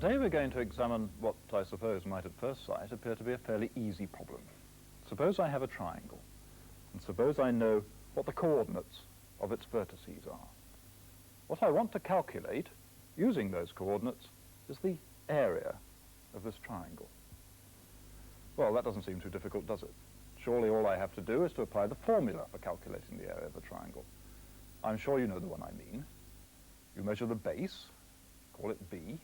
Today we're going to examine what I suppose might at first sight appear to be a fairly easy problem. Suppose I have a triangle, and suppose I know what the coordinates of its vertices are. What I want to calculate, using those coordinates, is the area of this triangle. Well, that doesn't seem too difficult, does it? Surely all I have to do is to apply the formula for calculating the area of the triangle. I'm sure you know the one I mean. You measure the base, call it B,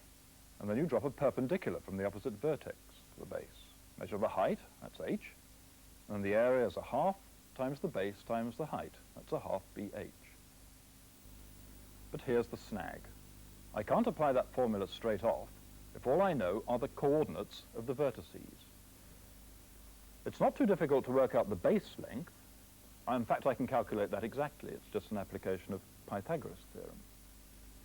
and then you drop a perpendicular from the opposite vertex to the base. Measure the height, that's h, and the area is a half times the base times the height. That's a half BH. But here's the snag. I can't apply that formula straight off if all I know are the coordinates of the vertices. It's not too difficult to work out the base length. In fact, I can calculate that exactly. It's just an application of Pythagoras' theorem.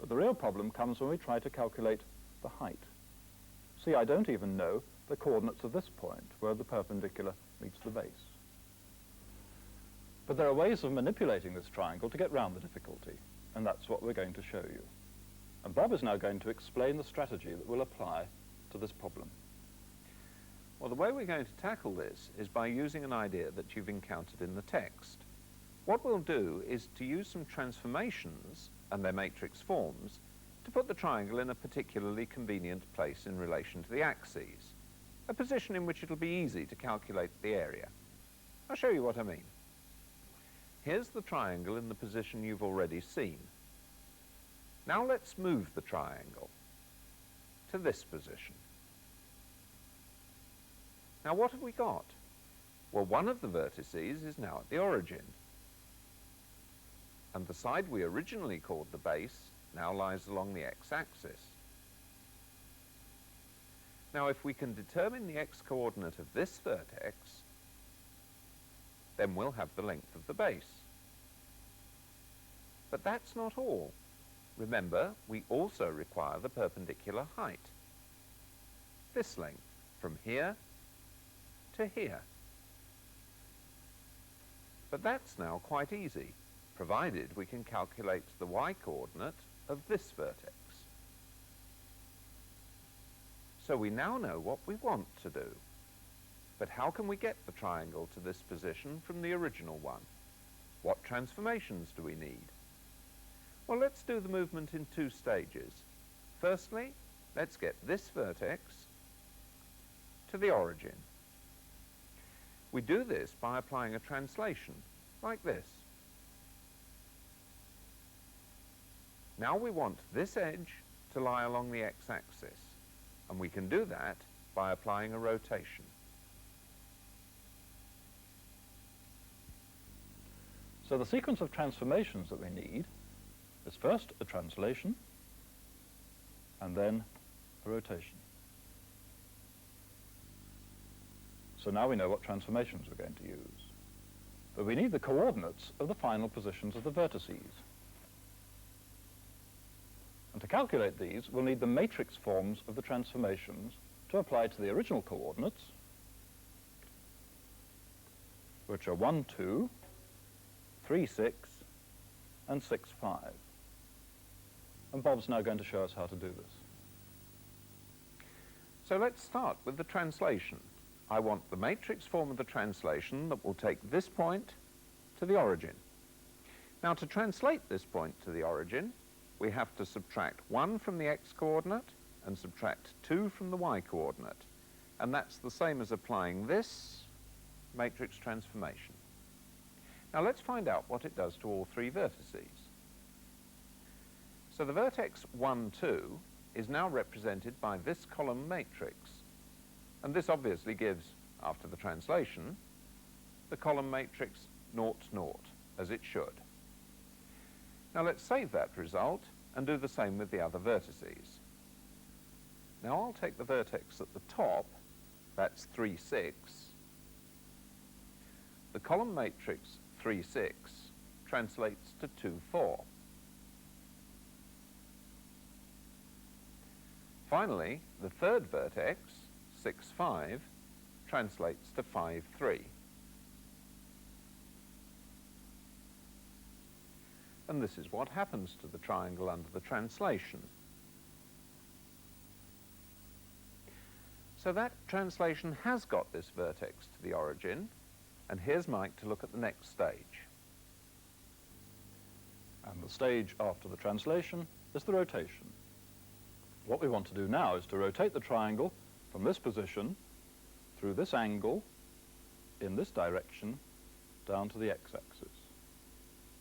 But the real problem comes when we try to calculate the height. See, I don't even know the coordinates of this point, where the perpendicular meets the base. But there are ways of manipulating this triangle to get round the difficulty, and that's what we're going to show you. And Bob is now going to explain the strategy that will apply to this problem. Well, the way we're going to tackle this is by using an idea that you've encountered in the text. What we'll do is to use some transformations and their matrix forms to put the triangle in a particularly convenient place in relation to the axes, a position in which it'll be easy to calculate the area. I'll show you what I mean. Here's the triangle in the position you've already seen. Now let's move the triangle to this position. Now what have we got? Well, one of the vertices is now at the origin, and the side we originally called the base now lies along the x-axis. Now if we can determine the x-coordinate of this vertex, then we'll have the length of the base. But that's not all. Remember, we also require the perpendicular height. This length, from here to here. But that's now quite easy, provided we can calculate the y-coordinate of this vertex. So we now know what we want to do. But how can we get the triangle to this position from the original one? What transformations do we need? Well, let's do the movement in two stages. Firstly, let's get this vertex to the origin. We do this by applying a translation, like this. Now we want this edge to lie along the x-axis, and we can do that by applying a rotation. So the sequence of transformations that we need is first a translation, and then a rotation. So now we know what transformations we're going to use. But we need the coordinates of the final positions of the vertices. And to calculate these, we'll need the matrix forms of the transformations to apply to the original coordinates, which are 1, 2, 3, 6, and 6, 5. And Bob's now going to show us how to do this. So let's start with the translation. I want the matrix form of the translation that will take this point to the origin. Now, to translate this point to the origin, we have to subtract 1 from the x-coordinate and subtract 2 from the y-coordinate. And that's the same as applying this matrix transformation. Now let's find out what it does to all three vertices. So the vertex 1, 2 is now represented by this column matrix. And this obviously gives, after the translation, the column matrix 0, 0, as it should. Now let's save that result and do the same with the other vertices. Now I'll take the vertex at the top, that's 3, 6. The column matrix 3, 6 translates to 2, 4. Finally, the third vertex, 6, 5, translates to 5, 3. And this is what happens to the triangle under the translation. So that translation has got this vertex to the origin, and here's Mike to look at the next stage. And the stage after the translation is the rotation. What we want to do now is to rotate the triangle from this position through this angle in this direction down to the x-axis.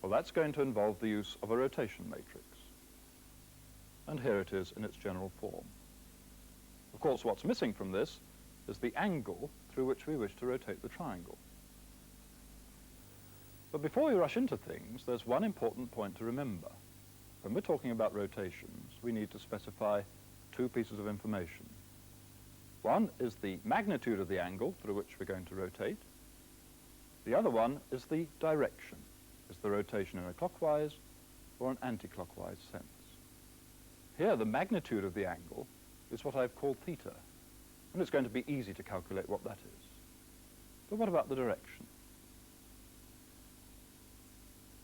Well, that's going to involve the use of a rotation matrix. And here it is in its general form. Of course, what's missing from this is the angle through which we wish to rotate the triangle. But before we rush into things, there's one important point to remember. When we're talking about rotations, we need to specify two pieces of information. One is the magnitude of the angle through which we're going to rotate. The other one is the direction. Is the rotation in a clockwise or an anti-clockwise sense? Here, the magnitude of the angle is what I've called theta, and it's going to be easy to calculate what that is. But what about the direction?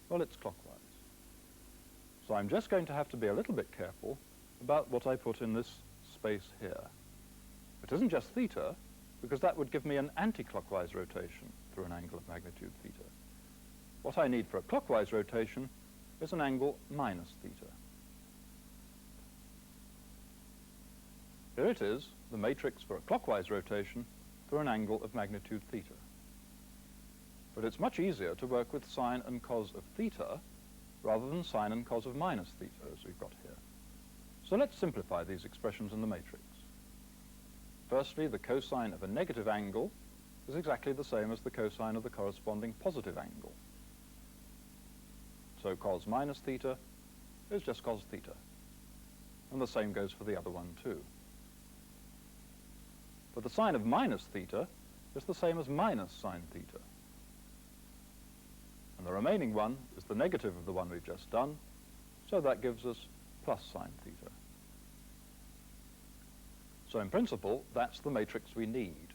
Well, it's clockwise. So I'm just going to have to be a little bit careful about what I put in this space here. It isn't just theta, because that would give me an anti-clockwise rotation through an angle of magnitude theta. What I need for a clockwise rotation is an angle minus theta. Here it is, the matrix for a clockwise rotation through an angle of magnitude theta. But it's much easier to work with sine and cos of theta rather than sine and cos of minus theta, as we've got here. So let's simplify these expressions in the matrix. Firstly, the cosine of a negative angle is exactly the same as the cosine of the corresponding positive angle. So cos minus theta is just cos theta. And the same goes for the other one too. But the sine of minus theta is the same as minus sine theta. And the remaining one is the negative of the one we've just done, so that gives us plus sine theta. So in principle, that's the matrix we need.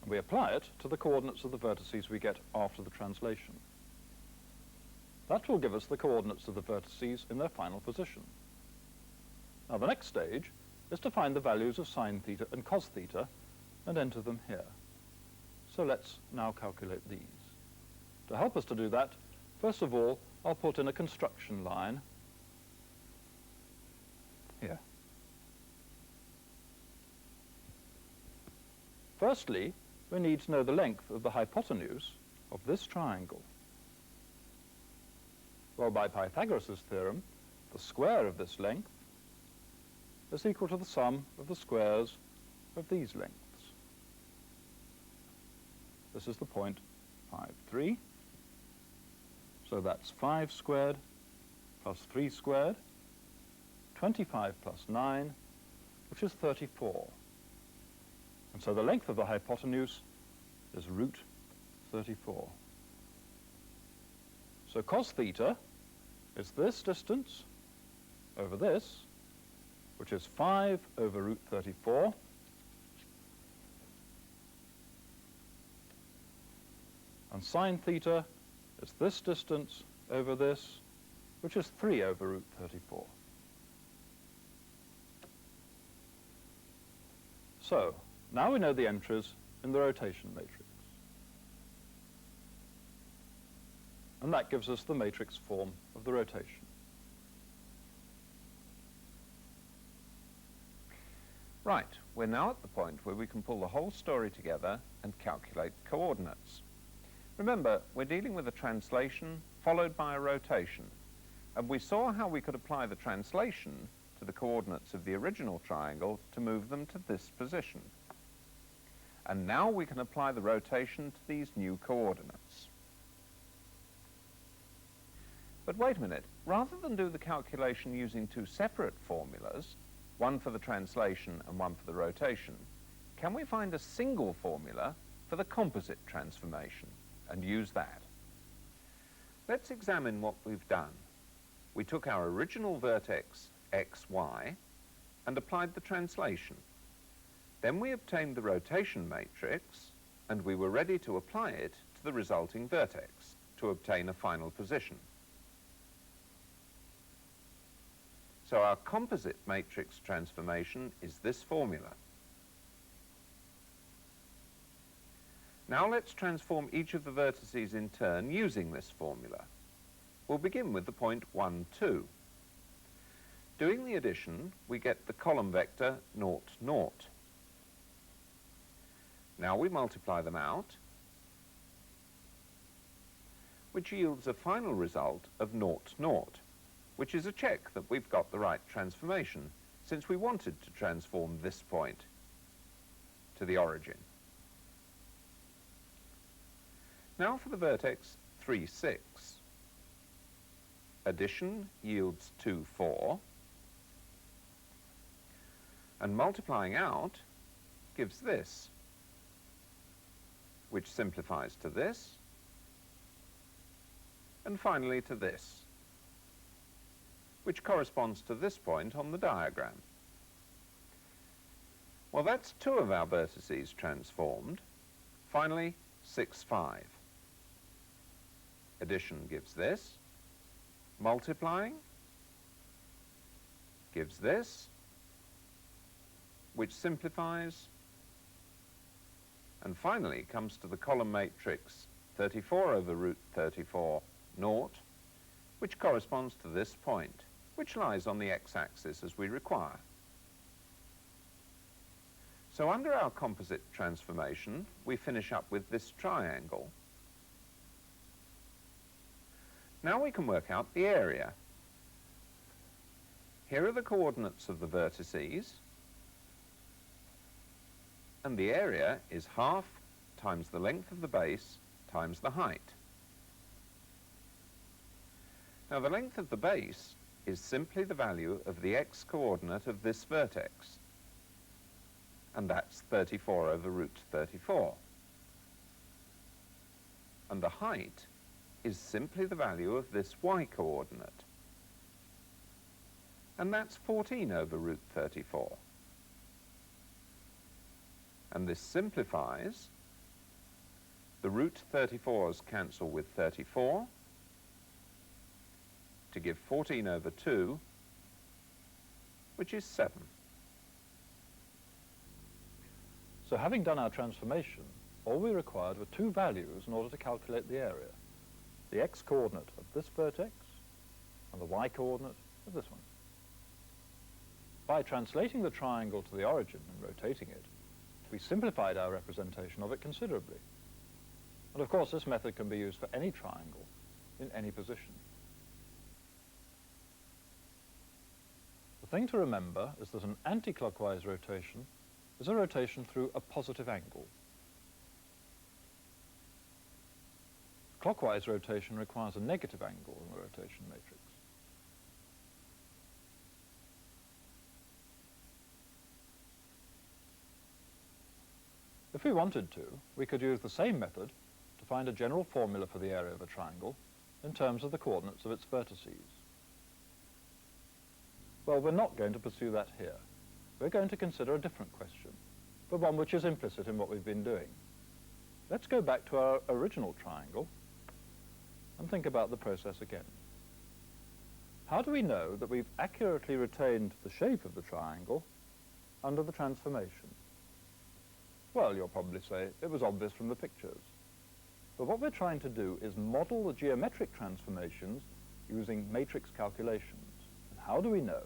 And we apply it to the coordinates of the vertices we get after the translation. That will give us the coordinates of the vertices in their final position. Now the next stage is to find the values of sine theta and cos theta and enter them here. So let's now calculate these. To help us to do that, first of all, I'll put in a construction line here. Firstly, we need to know the length of the hypotenuse of this triangle. Well, by Pythagoras' theorem, the square of this length is equal to the sum of the squares of these lengths. This is the point 5, 3. So that's 5 squared plus 3 squared, 25 plus 9, which is 34. And so the length of the hypotenuse is root 34. So cos theta is this distance over this, which is 5 over root 34. And sine theta is this distance over this, which is 3 over root 34. So, now we know the entries in the rotation matrix. And that gives us the matrix form of the rotation. Right, we're now at the point where we can pull the whole story together and calculate coordinates. Remember, we're dealing with a translation followed by a rotation, and we saw how we could apply the translation to the coordinates of the original triangle to move them to this position. And now we can apply the rotation to these new coordinates. But wait a minute, rather than do the calculation using two separate formulas, one for the translation and one for the rotation, can we find a single formula for the composite transformation and use that? Let's examine what we've done. We took our original vertex xy and applied the translation. Then we obtained the rotation matrix and we were ready to apply it to the resulting vertex to obtain a final position. So our composite matrix transformation is this formula. Now let's transform each of the vertices in turn using this formula. We'll begin with the point 1, 2. Doing the addition, we get the column vector 0, 0. Now we multiply them out, which yields a final result of 0, 0, which is a check that we've got the right transformation, since we wanted to transform this point to the origin. Now for the vertex 3, 6. Addition yields 2, 4. And multiplying out gives this, which simplifies to this, and finally to this, which corresponds to this point on the diagram. Well, that's 2 of our vertices transformed. Finally, 6, 5. Addition gives this, multiplying gives this, which simplifies, and finally comes to the column matrix 34 over root 34, 0, which corresponds to this point, which lies on the x-axis as we require. So under our composite transformation, we finish up with this triangle. Now we can work out the area. Here are the coordinates of the vertices, and the area is half times the length of the base times the height. Now the length of the base is simply the value of the x-coordinate of this vertex, and that's 34 over root 34. And the height is simply the value of this y-coordinate, and that's 14 over root 34. And this simplifies. The root 34's cancel with 34 to give 14 over 2, which is 7. So having done our transformation, all we required were 2 values in order to calculate the area. The x-coordinate of this vertex and the y-coordinate of this one. By translating the triangle to the origin and rotating it, we simplified our representation of it considerably. And of course, this method can be used for any triangle in any position. The thing to remember is that an anti-clockwise rotation is a rotation through a positive angle. Clockwise rotation requires a negative angle in the rotation matrix. If we wanted to, we could use the same method to find a general formula for the area of a triangle in terms of the coordinates of its vertices. Well, we're not going to pursue that here. We're going to consider a different question, but one which is implicit in what we've been doing. Let's go back to our original triangle and think about the process again. How do we know that we've accurately retained the shape of the triangle under the transformation? Well, you'll probably say it was obvious from the pictures. But what we're trying to do is model the geometric transformations using matrix calculations. And how do we know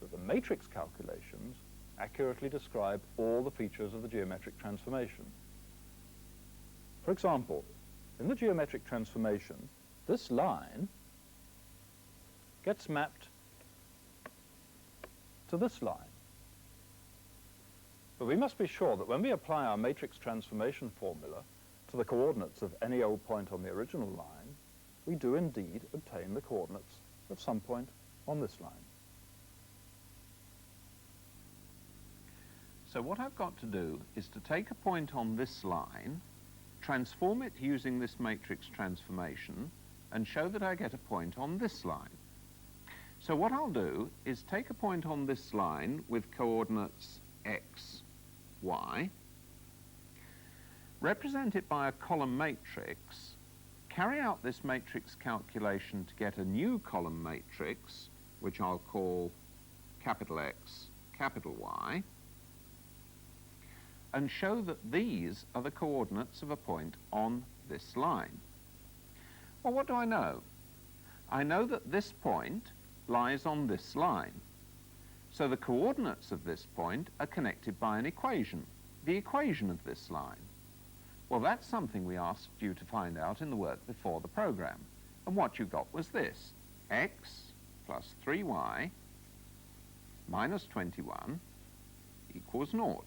that the matrix calculations accurately describe all the features of the geometric transformation? For example, in the geometric transformation, this line gets mapped to this line. But we must be sure that when we apply our matrix transformation formula to the coordinates of any old point on the original line, we do indeed obtain the coordinates of some point on this line. So what I've got to do is to take a point on this line, transform it using this matrix transformation, and show that I get a point on this line. So what I'll do is take a point on this line with coordinates x, y, represent it by a column matrix, carry out this matrix calculation to get a new column matrix, which I'll call capital X, capital Y, and show that these are the coordinates of a point on this line. Well, what do I know? I know that this point lies on this line. So the coordinates of this point are connected by an equation, the equation of this line. Well, that's something we asked you to find out in the work before the program. And what you got was this: x plus 3y minus 21 equals 0.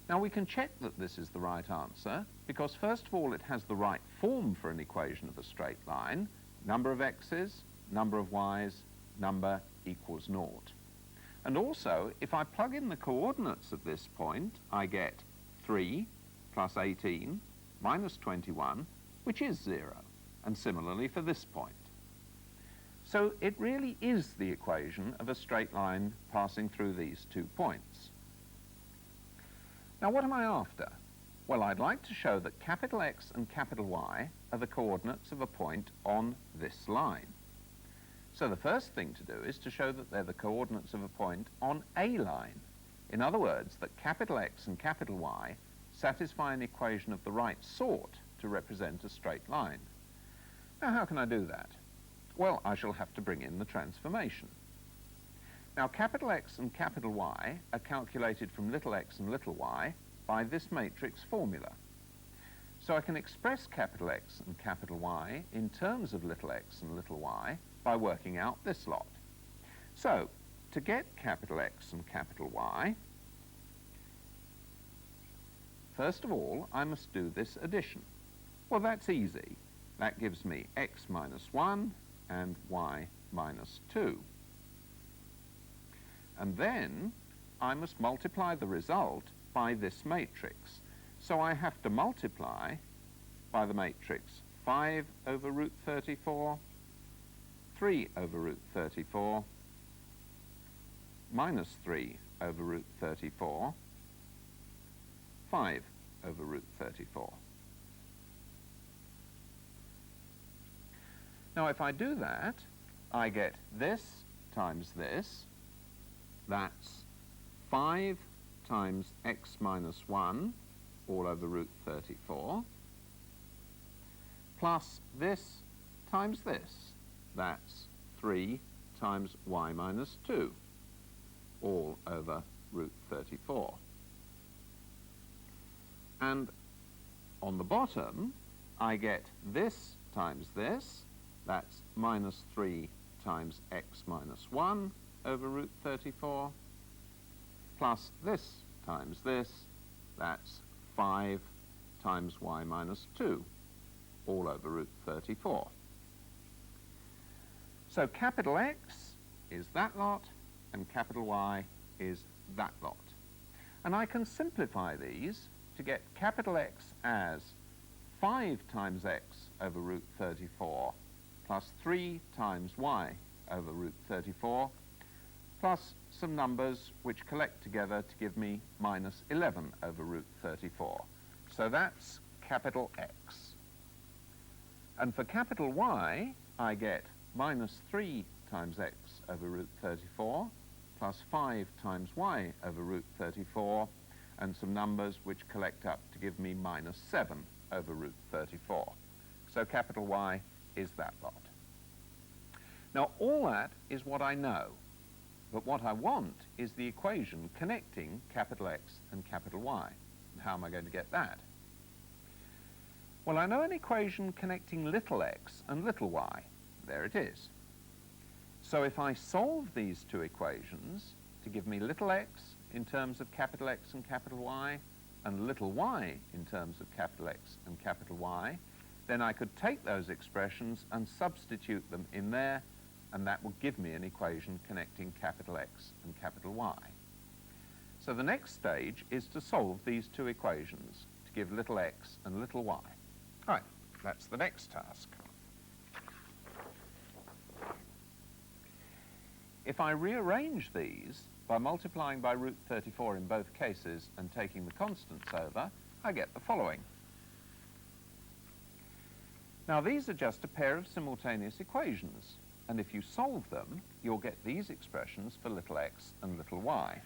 Now we can check that this is the right answer because first of all it has the right form for an equation of a straight line: number of x's, number of y's, number equals 0. And also, if I plug in the coordinates at this point, I get 3 plus 18 minus 21, which is 0, and similarly for this point. So it really is the equation of a straight line passing through these 2 points. Now what am I after? Well, I'd like to show that capital X and capital Y are the coordinates of a point on this line. So the first thing to do is to show that they're the coordinates of a point on a line. In other words, that capital X and capital Y satisfy an equation of the right sort to represent a straight line. Now how can I do that? Well, I shall have to bring in the transformation. Now capital X and capital Y are calculated from little x and little y by this matrix formula. So I can express capital X and capital Y in terms of little x and little y by working out this lot. So, to get capital X and capital Y, first of all, I must do this addition. Well, that's easy. That gives me x minus 1 and y minus 2. And then I must multiply the result by this matrix. So I have to multiply by the matrix 5 over root 34, 3 over root 34, minus 3 over root 34, 5 over root 34. Now if I do that, I get this times this. That's 5 times x minus 1 all over root 34, plus this times this. That's 3 times y minus 2 all over root 34. And on the bottom, I get this times this. That's minus 3 times x minus 1 over root 34, plus this times this. That's 5 times y minus 2 all over root 34. So capital X is that lot, and capital Y is that lot. And I can simplify these to get capital X as 5 times x over root 34 plus 3 times y over root 34 plus some numbers which collect together to give me minus 11 over root 34. So that's capital X. And for capital Y, I get minus 3 times x over root 34 plus 5 times y over root 34 and some numbers which collect up to give me minus 7 over root 34. So capital Y is that lot. Now all that is what I know, but what I want is the equation connecting capital X and capital Y. And how am I going to get that? Well, I know an equation connecting little x and little y. There it is. So if I solve these two equations to give me little x in terms of capital X and capital Y, and little y in terms of capital X and capital Y, then I could take those expressions and substitute them in there, and that will give me an equation connecting capital X and capital Y. So the next stage is to solve these two equations to give little x and little y. All right, that's the next task. If I rearrange these by multiplying by root 34 in both cases and taking the constants over, I get the following. Now these are just a pair of simultaneous equations, and if you solve them, you'll get these expressions for little x and little y.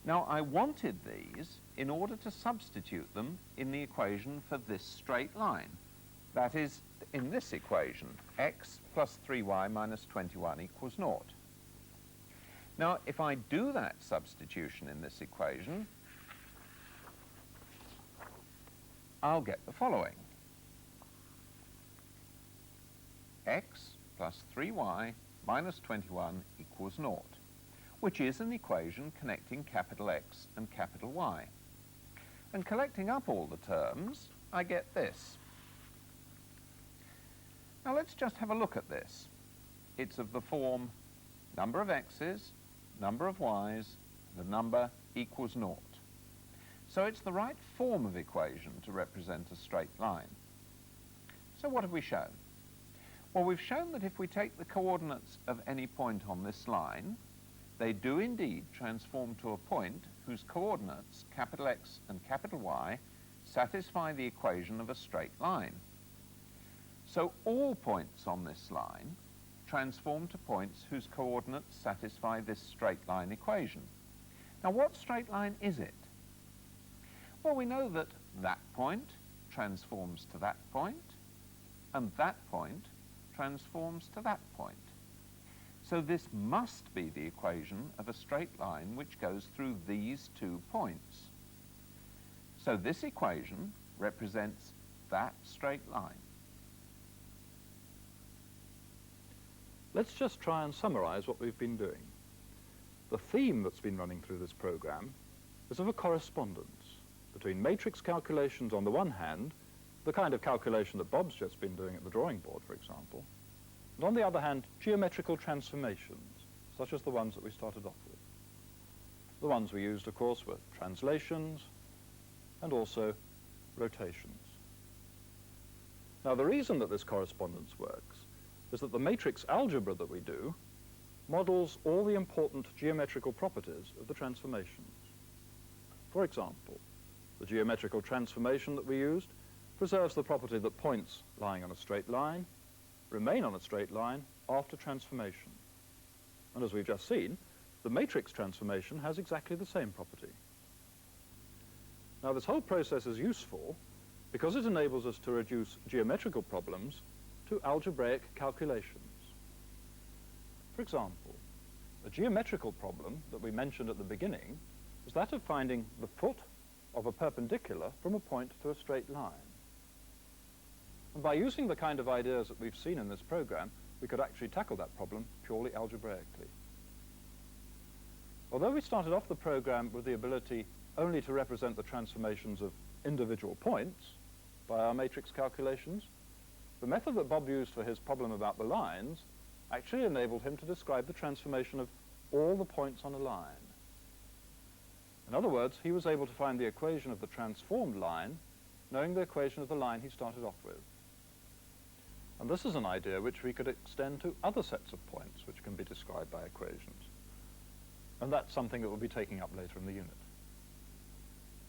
Now, I wanted these in order to substitute them in the equation for this straight line. That is, in this equation, x plus 3y minus 21 equals 0. Now, if I do that substitution in this equation, I'll get the following. X plus 3y minus 21 equals 0, which is an equation connecting capital X and capital Y. And collecting up all the terms, I get this. Now let's just have a look at this. It's of the form number of x's, number of y's, the number equals 0. So it's the right form of equation to represent a straight line. So what have we shown? Well, we've shown that if we take the coordinates of any point on this line, they do indeed transform to a point whose coordinates, capital X and capital Y, satisfy the equation of a straight line. So all points on this line transform to points whose coordinates satisfy this straight line equation. Now, what straight line is it? Well, we know that that point transforms to that point, and that point transforms to that point. So this must be the equation of a straight line which goes through these 2 points. So this equation represents that straight line. Let's just try and summarize what we've been doing. The theme that's been running through this program is of a correspondence between matrix calculations on the one hand, the kind of calculation that Bob's just been doing at the drawing board, for example, and on the other hand, geometrical transformations, such as the ones that we started off with. The ones we used, of course, were translations and also rotations. Now, the reason that this correspondence works is that the matrix algebra that we do models all the important geometrical properties of the transformations. For example, the geometrical transformation that we used preserves the property that points lying on a straight line remain on a straight line after transformation. And as we've just seen, the matrix transformation has exactly the same property. Now, this whole process is useful because it enables us to reduce geometrical problems to algebraic calculations. For example, a geometrical problem that we mentioned at the beginning was that of finding the foot of a perpendicular from a point to a straight line. And by using the kind of ideas that we've seen in this program, we could actually tackle that problem purely algebraically. Although we started off the program with the ability only to represent the transformations of individual points by our matrix calculations, the method that Bob used for his problem about the lines actually enabled him to describe the transformation of all the points on a line. In other words, he was able to find the equation of the transformed line, knowing the equation of the line he started off with. And this is an idea which we could extend to other sets of points which can be described by equations. And that's something that we'll be taking up later in the unit.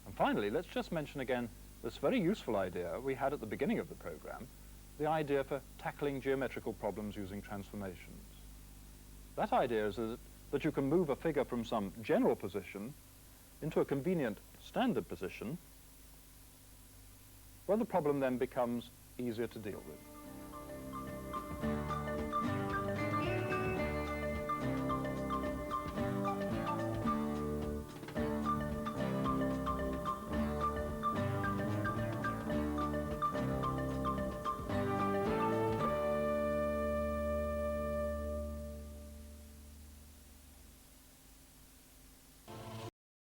And finally, let's just mention again this very useful idea we had at the beginning of the program, the idea for tackling geometrical problems using transformations. That idea is that you can move a figure from some general position into a convenient standard position where the problem then becomes easier to deal with.